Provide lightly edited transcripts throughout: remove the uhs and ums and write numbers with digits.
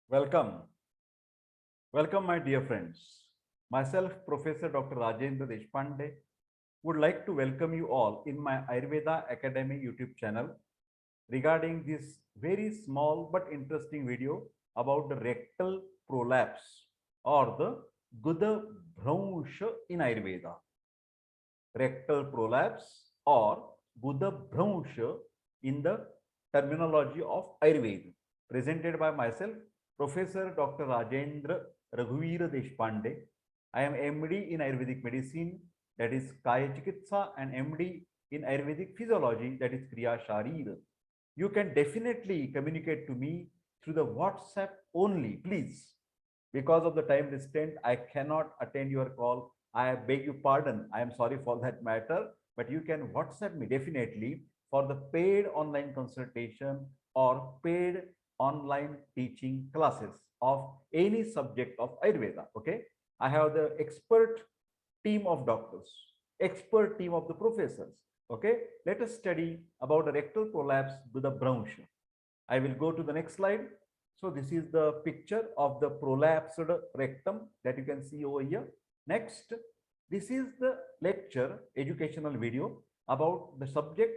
Welcome. Welcome, my dear friends. Myself, Professor Dr. Rajendra Deshpande, would like to welcome you all in my Ayurveda Academy YouTube channel regarding this very small but interesting video about the rectal prolapse or the Gudabhramsa in Ayurveda. Rectal prolapse or Gudabhramsa in the terminology of Ayurveda, presented by myself, Professor Dr. Rajendra Raghuvir Deshpande. I am MD in Ayurvedic medicine, that is Kaya Chikitsa, and MD in Ayurvedic physiology, that is Kriya Sharira. You can definitely communicate to me through the WhatsApp only, please. Because of the time restraint, I cannot attend your call. I beg you pardon. I am sorry for that matter, but you can WhatsApp me definitely for the paid online consultation or paid online teaching classes of any subject of Ayurveda. Okay. I have the expert team of doctors, expert team of the professors. Okay. Let us study about the rectal prolapse with the Bhransha. I will go to the next slide. So this is the picture of the prolapsed rectum that you can see over here. Next, this is the lecture educational video about the subject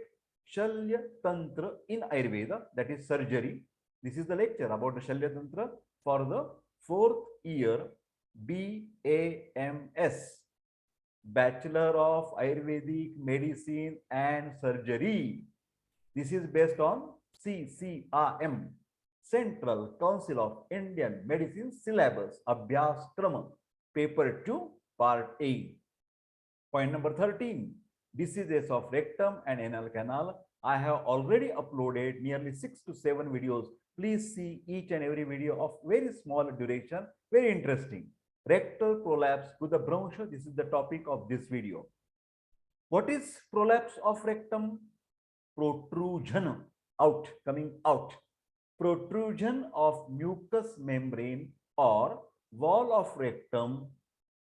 Shalya Tantra in Ayurveda, that is surgery. This is the lecture about the Shalya Tantra for the 4th year BAMS, Bachelor of Ayurvedic Medicine and Surgery. This is based on CCRM, Central Council of Indian Medicine Syllabus, Abhyas Krama, Paper 2, Part A. Point number 13, diseases of rectum and anal canal. I have already uploaded nearly 6 to 7 videos. Please see each and every video of very small duration, very interesting. Rectal prolapse with the Bhransha, this is the topic of this video. What is prolapse of rectum? Protrusion, out, coming out. Protrusion of mucous membrane or wall of rectum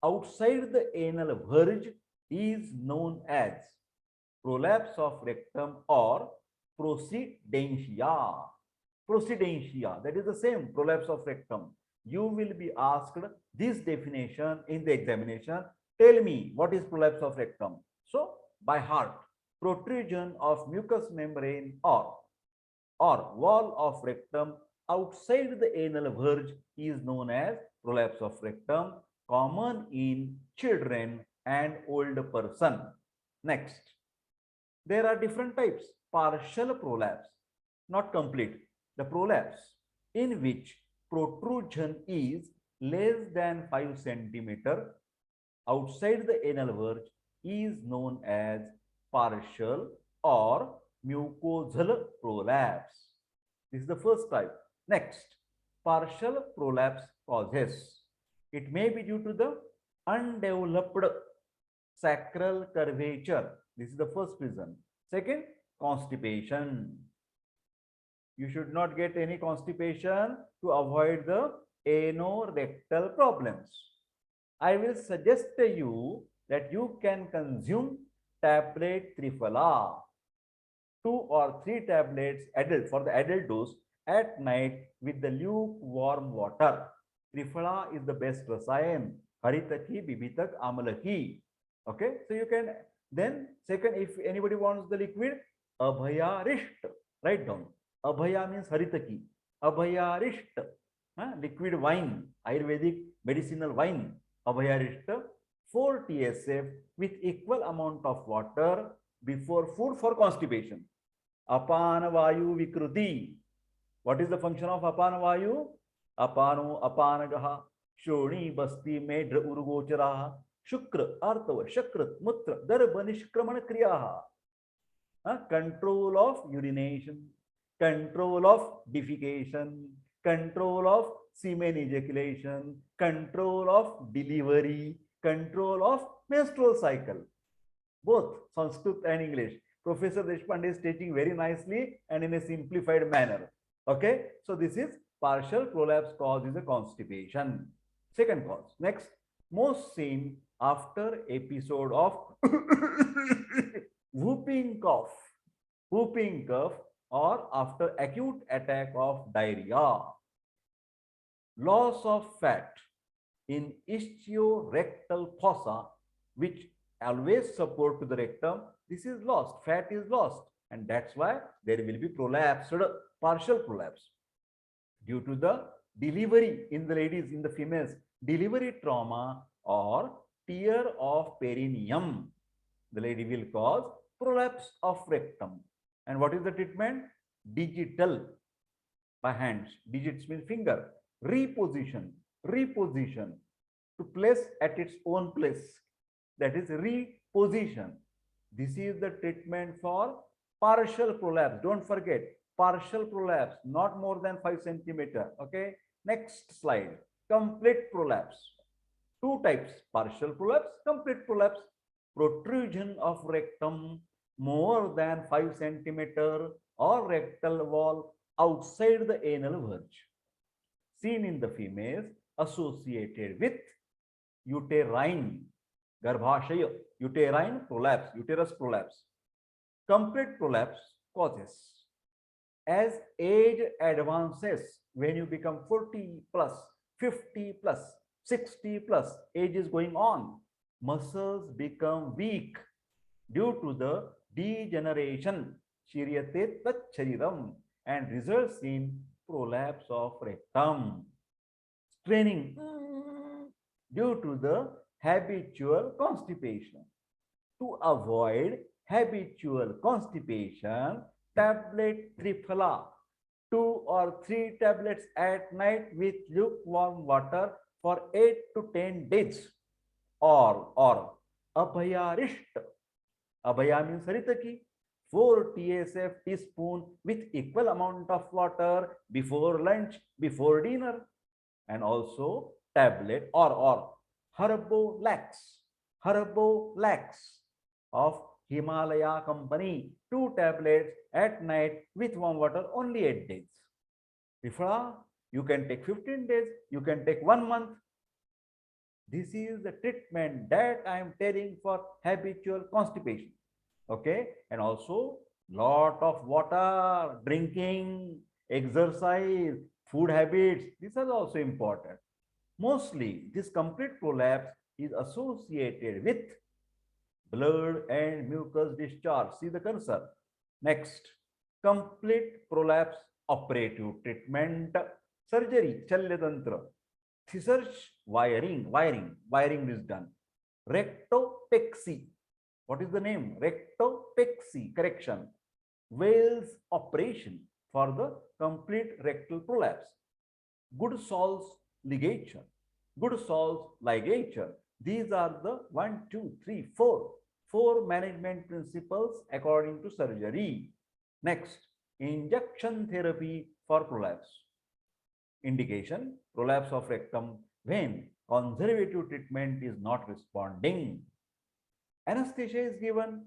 outside the anal verge is known as prolapse of rectum or procedentia. Procedentia, that is the same prolapse of rectum. You will be asked this definition in the examination. Tell me what is prolapse of rectum. So by heart, protrusion of mucous membrane or wall of rectum outside the anal verge is known as prolapse of rectum, common in children and old person. Next, there are different types. Partial prolapse, not complete. The prolapse in which protrusion is less than 5 centimeter outside the anal verge is known as partial or mucosal prolapse. This is the first type. Next, partial prolapse causes. It may be due to the undeveloped sacral curvature. This is the first reason. Second, constipation. You should not get any constipation to avoid the anorectal problems. I will suggest to you that you can consume tablet Triphala, 2 or 3 tablets adult for the adult dose at night with the lukewarm water. Triphala is the best rasayan. Haritaki, Bibitak, Amalaki. Okay, so you can then second, if anybody wants the liquid, Abhaya Risht, write down. Abhaya means Haritaki. Abhaya Risht, liquid wine, Ayurvedic medicinal wine. Abhaya Risht, 4 TSF with equal amount of water before food for constipation. Apana Vayu Vikruti. What is the function of Apana Vayu? Apano Apanagaha, Shoni Basti Medra Urugocharaha, Shukra, Artava, Shakrat, Mutra, Darba Nishkramana Kriyaha. Control of urination, control of defecation, control of semen ejaculation, control of delivery, control of menstrual cycle. Both Sanskrit and English. Professor Deshpande is teaching very nicely and in a simplified manner. Okay, so this is partial prolapse cause is a constipation. Second cause. Next, most seen after episode of whooping cough, or after acute attack of diarrhea. Loss of fat in ischio-rectal fossa, which always support to the rectum, this is lost. Fat is lost, and that's why there will be prolapsed, partial prolapse due to the delivery in the ladies, in the females, delivery trauma or tear of perineum. The lady will cause prolapse of rectum. And what is the treatment? Digital, by hands. Digits means finger. Reposition, reposition to place at its own place. That is reposition. This is the treatment for partial prolapse. Don't forget, partial prolapse, not more than 5 centimeter. Okay. Next slide. Complete prolapse. Two types: partial prolapse, complete prolapse. Protrusion of rectum more than 5 centimeter or rectal wall outside the anal verge, seen in the females, associated with uterine garbhashaya, uterine prolapse, uterus prolapse. Complete prolapse causes. As age advances, when you become 40 plus, 50 plus, 60 plus, age is going on, muscles become weak due to the degeneration, shiryate tat shariram, and results in prolapse of rectum. Straining due to the habitual constipation. To avoid habitual constipation, tablet triphala, 2 or 3 tablets at night with lukewarm water for 8 to 10 days. Or abhayarisht. Abhaya means haritaki. 4 TSF teaspoon with equal amount of water before lunch, before dinner. And also tablet or Herbolax of Himalaya company, 2 tablets at night with warm water, only 8 days. Triphala, you can take 15 days, you can take 1 month. This is the treatment that I am telling for habitual constipation. Okay, and also lot of water, drinking, exercise, food habits, these are also important. Mostly this complete prolapse is associated with blood and mucus discharge. See the cursor. Next, complete prolapse operative treatment, surgery, Shalya Tantra, research, wiring is done. Rectopexy. What is the name? Rectopexy, correction. Wales operation for the complete rectal prolapse. Good Saul's ligature. These are the 1, 2, 3, 4 management principles according to surgery. Next, injection therapy for prolapse. Indication: prolapse of rectum when conservative treatment is not responding. Anesthesia is given,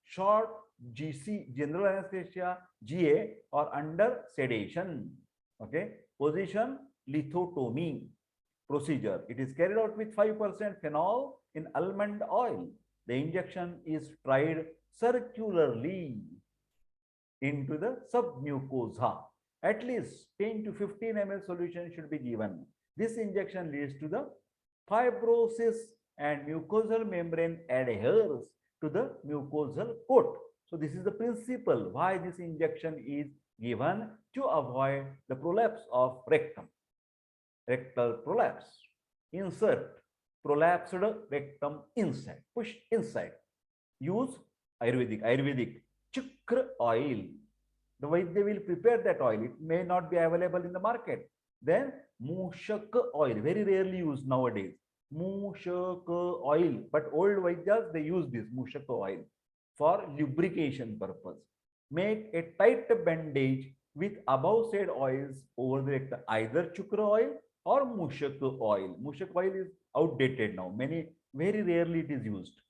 short GC, general anesthesia, GA, or under sedation. Okay. Position: lithotomy. Procedure: it is carried out with 5% phenol in almond oil. The injection is tried circularly into the submucosa. At least 10 to 15 ml solution should be given. This injection leads to the fibrosis and mucosal membrane adheres to the mucosal coat. So this is the principle why this injection is given, to avoid the prolapse of rectum. Rectal prolapse. Insert prolapsed rectum inside, push inside. Use Ayurvedic chukra oil. The Vaidya will prepare that oil. It may not be available in the market. Then mushak oil, very rarely used nowadays. Mushak oil, but old Vaidyas, they use this mushak oil for lubrication purpose. Make a tight bandage with above said oils over the rectum, either chukra oil or mushak oil. Mushak oil is outdated now. Very rarely it is used.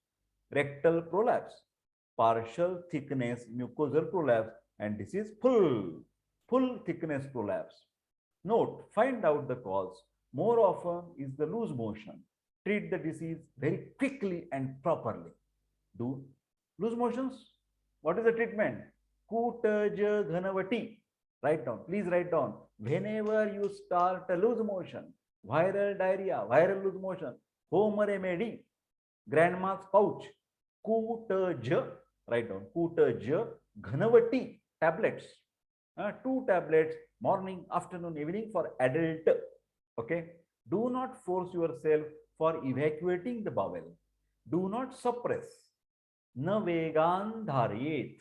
Rectal prolapse, partial thickness mucosal prolapse, and this is full thickness prolapse. Note, find out the cause. More often is the loose motion. Treat the disease very quickly and properly. Do loose motions. What is the treatment? Kutaja Ghanavati, Write down. Please write down. Whenever you start a loose motion, viral diarrhea, viral loose motion, home remedy, grandma's pouch, Kutaj, write down. Kutaj, Ghanavati tablets. 2 tablets morning, afternoon, evening for adult. Okay. Do not force yourself for evacuating the bowel. Do not suppress. Na vegan dharayet.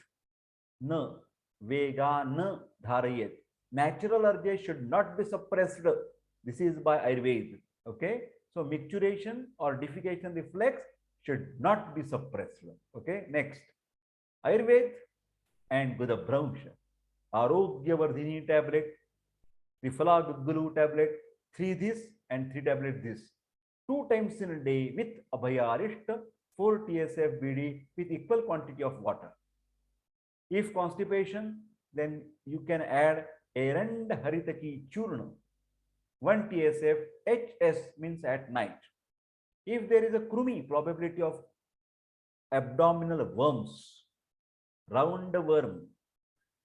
Na vegan dharayet. Natural urges should not be suppressed. This is by Ayurved. Okay. So micturition or defecation reflex should not be suppressed. Okay. Next. Ayurved and Gudabhramsa. Arogyavardhini tablet, Triphala Gudgulu tablet, 3 this and 3 tablet this. 2 times in a day with Abhayarishta, 4 TSF BD with equal quantity of water. If constipation, then you can add Erand Haritaki Churna, 1 TSF, HS means at night. If there is a krumi, probability of abdominal worms, round worm,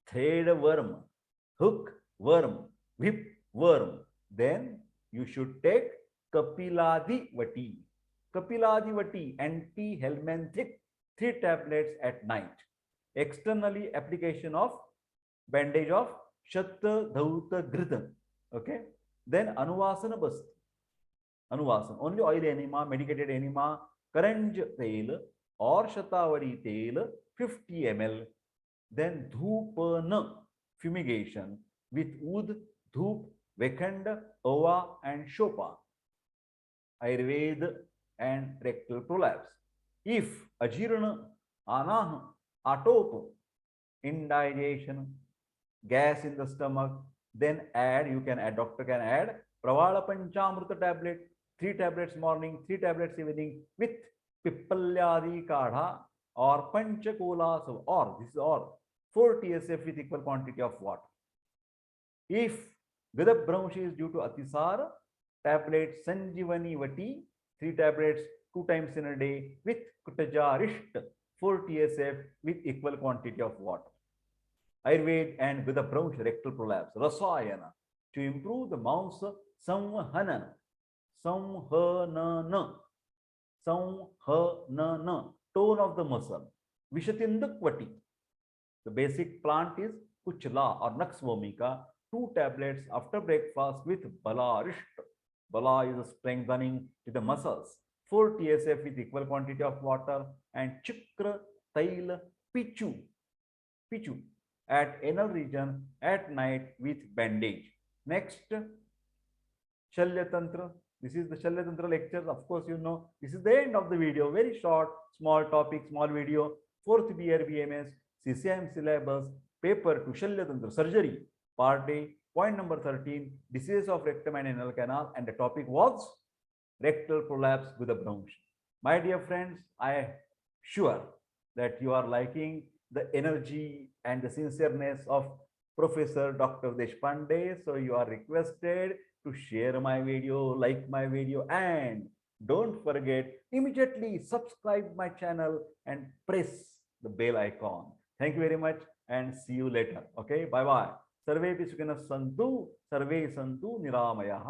thread worm, hook worm, whip worm, then you should take Kapiladi Vati, anti-helminthic, 3 tablets at night. Externally, application of bandage of Shatta Dhauta Gridam. Okay. Then Anuvasana Basti. Anuvasana, only oil enema, medicated enema, Karanj tail or Shatavari tail, 50 ml. Then Dhupana, fumigation with Ud, Dhup, Vekhanda, Ova and Shopa. Ayurved and rectal prolapse. If ajirana, anah, atop, indigestion, gas in the stomach, then doctor can add Pravala Panchamrita tablet, 3 tablets morning, 3 tablets evening with Pipalyadi Kadha or Panchakola, or this is or 4 TSF with equal quantity of water. If Gudabhramsa is due to Atisara, tablet Sanjivani Vati, 3 tablets 2 times in a day with Kutajarishta, 4 TSF with equal quantity of water. Ayurved and Gudabhramsa rectal prolapse, Rasayana, to improve the mouth's Samhana, Samhanana, tone of the muscle. Vishatindukwati. The basic plant is Kuchla or Nux vomica, 2 tablets after breakfast with Balarishta. Bala is strengthening to the muscles. 4 TSF with equal quantity of water and Chikra Tail Pichu at anal region at night with bandage. Next, Shalya Tantra. This is the Shalya Tantra lectures. Of course, you know, this is the end of the video. Very short, small topic, small video. 4th BR BMS, CCM syllabus, paper to Shalya Tantra surgery, part A, point number 13, diseases of rectum and anal canal, and the topic was rectal prolapse with a Bhransha. My dear friends, I am sure that you are liking the energy and the sincereness of Professor Dr. Deshpande. So you are requested to share my video, like my video, and don't forget, immediately subscribe my channel and press the bell icon. Thank you very much and see you later. Okay, bye-bye. Sarve Pisukina Santu, Sarve Santu Niramaya.